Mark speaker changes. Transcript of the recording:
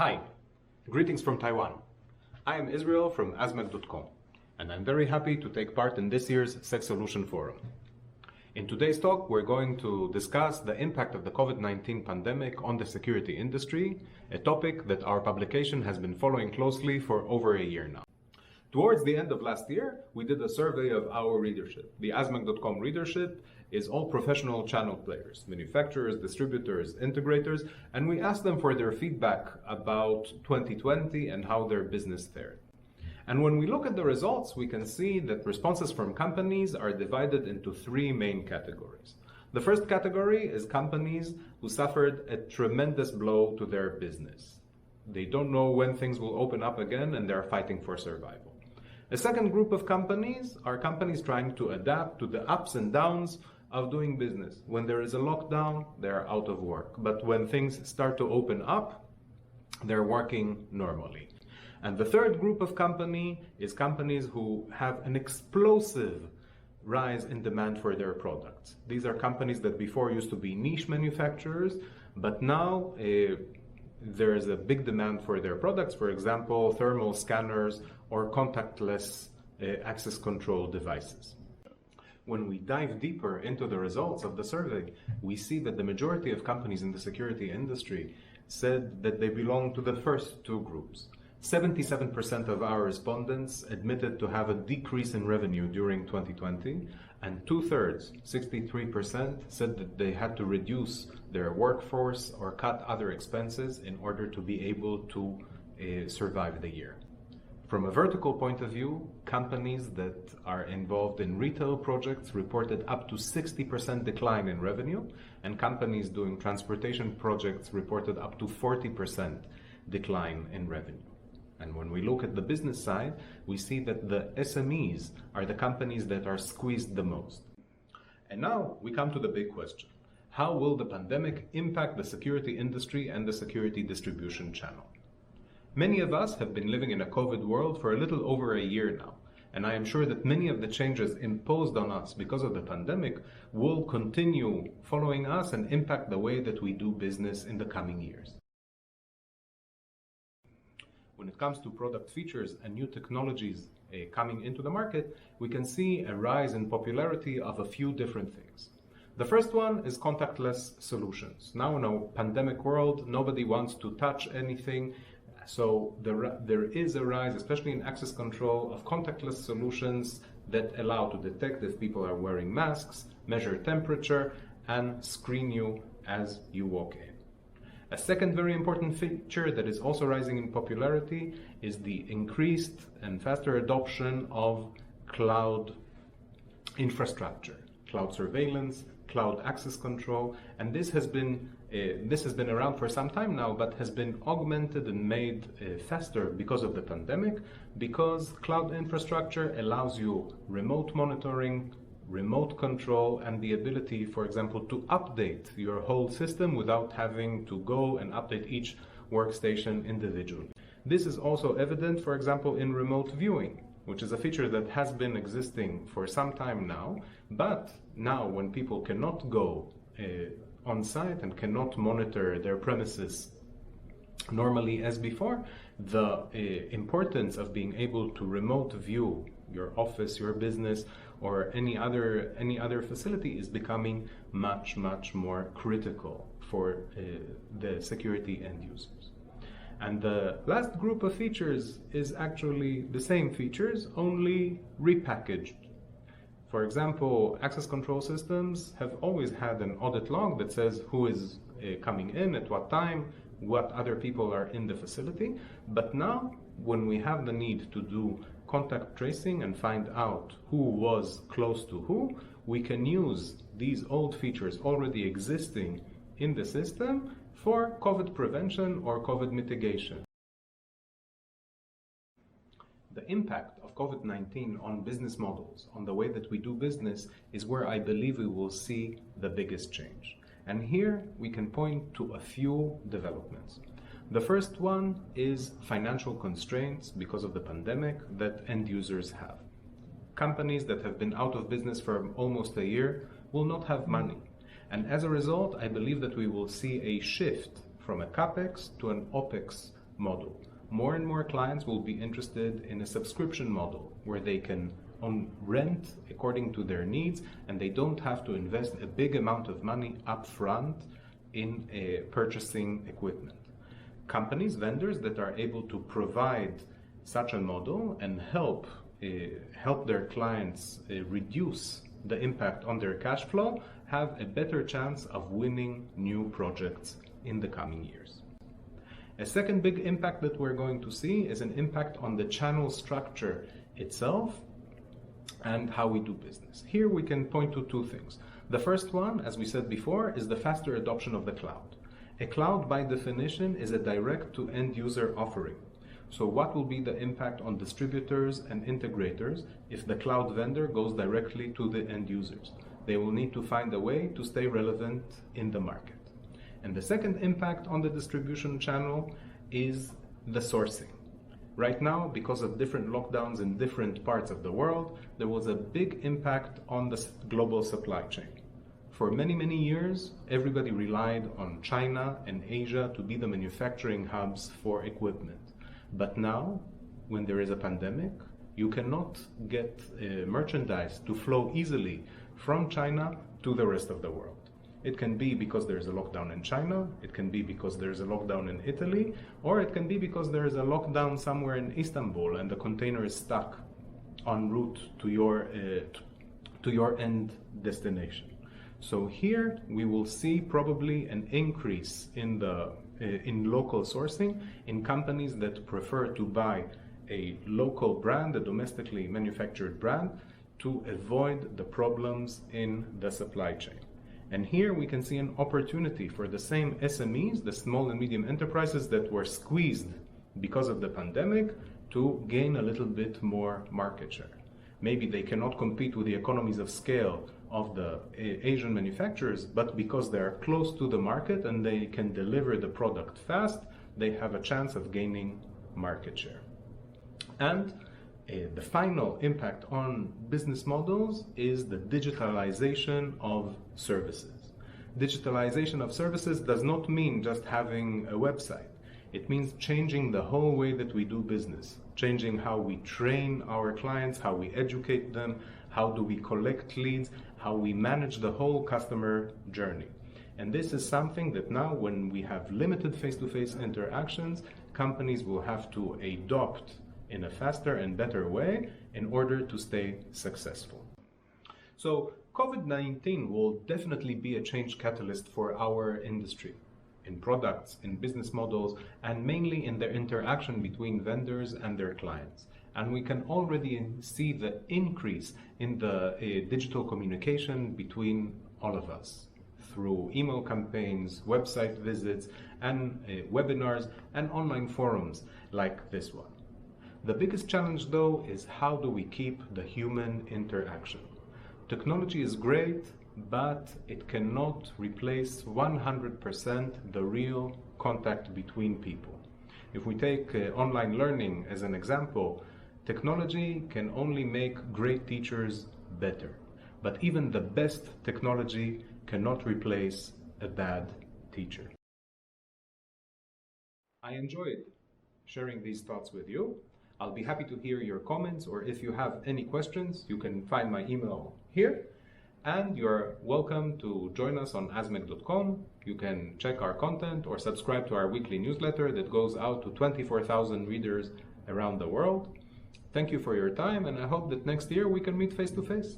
Speaker 1: Hi, greetings from Taiwan. I am Israel from asmag.com, and I'm very happy to take part in this year's secsolution forum. In today's talk, we're going to discuss the impact of the Covid-19 pandemic on the security industry, a topic that our publication has been following closely for over a year now. Towards the end of last year, we did a survey of our readership. The asmag.com readership is all professional channel players, manufacturers, distributors, integrators, and we asked them for their feedback about 2020 and how their business fared. And when we look at the results, we can see that responses from companies are divided into three main categories. The first category is companies who suffered a tremendous blow to their business. They don't know when things will open up again and they're fighting for survival. A second group of companies are companies trying to adapt to the ups and downs of doing business. When there is a lockdown, they're out of work. But when things start to open up, they're working normally. And the third group of company is companies who have an explosive rise in demand for their products. These are companies that before used to be niche manufacturers, but now there is a big demand for their products. For example, thermal scanners or contactless access control devices. When we dive deeper into the results of the survey, we see that the majority of companies in the security industry said that they belong to the first two groups. 77% of our respondents admitted to have a decrease in revenue during 2020, and 2/3, 63%, said that they had to reduce their workforce or cut other expenses in order to be able to survive the year. From a vertical point of view, companies that are involved in retail projects reported up to 60% decline in revenue, and companies doing transportation projects reported up to 40% decline in revenue. And when we look at the business side, we see that the SMEs are the companies that are squeezed the most. And now we come to the big question. How will the pandemic impact the security industry and the security distribution channel? Many of us have been living in a COVID world for a little over a year now, and I am sure that many of the changes imposed on us because of the pandemic will continue following us and impact the way that we do business in the coming years. When it comes to product features and new technologies coming into the market, we can see a rise in popularity of a few different things. The first one is contactless solutions. Now in a pandemic world, nobody wants to touch anything, so there is a rise, especially in access control, of contactless solutions that allow to detect if people are wearing masks, measure temperature, and screen you as you walk in. A second very important feature that is also rising in popularity is the increased and faster adoption of cloud infrastructure, cloud surveillance, cloud access control, and this has been around for some time now, but has been augmented and made faster because of the pandemic, because cloud infrastructure allows you remote monitoring, remote control, and the ability, for example, to update your whole system without having to go and update each workstation individually. This is also evident, for example, in remote viewing, which is a feature that has been existing for some time now, but now when people cannot go on site and cannot monitor their premises normally as before, the importance of being able to remote view your office, your business, or any other facility is becoming much more critical for the security end users. And the last group of features is actually the same features, only repackaged. For example, access control systems have always had an audit log that says who is coming in, at what time, what other people are in the facility. But now, when we have the need to do contact tracing and find out who was close to who, we can use these old features already existing in the system for COVID prevention or COVID mitigation. The impact of COVID-19 on business models, on the way that we do business, is where I believe we will see the biggest change. And here we can point to a few developments. The first one is financial constraints because of the pandemic that end users have. Companies that have been out of business for almost a year will not have money. And as a result, I believe that we will see a shift from a CapEx to an OpEx model. More and more clients will be interested in a subscription model where they can rent according to their needs, and they don't have to invest a big amount of money up front in purchasing equipment. Companies, vendors that are able to provide such a model and help their clients reduce the impact on their cash flow have a better chance of winning new projects in the coming years. A second big impact that we're going to see is an impact on the channel structure itself and how we do business. Here we can point to two things. The first one, as we said before, is the faster adoption of the cloud. A cloud, by definition, is a direct-to-end user offering. So what will be the impact on distributors and integrators if the cloud vendor goes directly to the end users? They will need to find a way to stay relevant in the market. And the second impact on the distribution channel is the sourcing. Right now, because of different lockdowns in different parts of the world, there was a big impact on the global supply chain. For many, many years, everybody relied on China and Asia to be the manufacturing hubs for equipment. But now, when there is a pandemic, you cannot get merchandise to flow easily from China to the rest of the world. It can be because there is a lockdown in China, it can be because there is a lockdown in Italy, or it can be because there is a lockdown somewhere in Istanbul and the container is stuck en route to your end destination. So here we will see probably an increase in local sourcing in companies that prefer to buy a local brand, a domestically manufactured brand, to avoid the problems in the supply chain. And here we can see an opportunity for the same SMEs, the small and medium enterprises that were squeezed because of the pandemic, to gain a little bit more market share. Maybe they cannot compete with the economies of scale of the Asian manufacturers, but because they are close to the market and they can deliver the product fast, they have a chance of gaining market share. And the final impact on business models is the digitalization of services. Digitalization of services does not mean just having a website. It means changing the whole way that we do business, changing how we train our clients, how we educate them, how do we collect leads, how we manage the whole customer journey. And this is something that now, when we have limited face-to-face interactions, companies will have to adopt in a faster and better way in order to stay successful. So COVID-19 will definitely be a change catalyst for our industry, in products, in business models, and mainly in their interaction between vendors and their clients. And we can already see the increase in the digital communication between all of us through email campaigns, website visits, and webinars and online forums like this one. The biggest challenge, though, is how do we keep the human interaction? Technology is great, but it cannot replace 100% the real contact between people. If we take online learning as an example, technology can only make great teachers better. But even the best technology cannot replace a bad teacher. I enjoyed sharing these thoughts with you. I'll be happy to hear your comments, or if you have any questions, you can find my email here. And you're welcome to join us on asmag.com. You can check our content or subscribe to our weekly newsletter that goes out to 24,000 readers around the world. Thank you for your time, and I hope that next year we can meet face to face.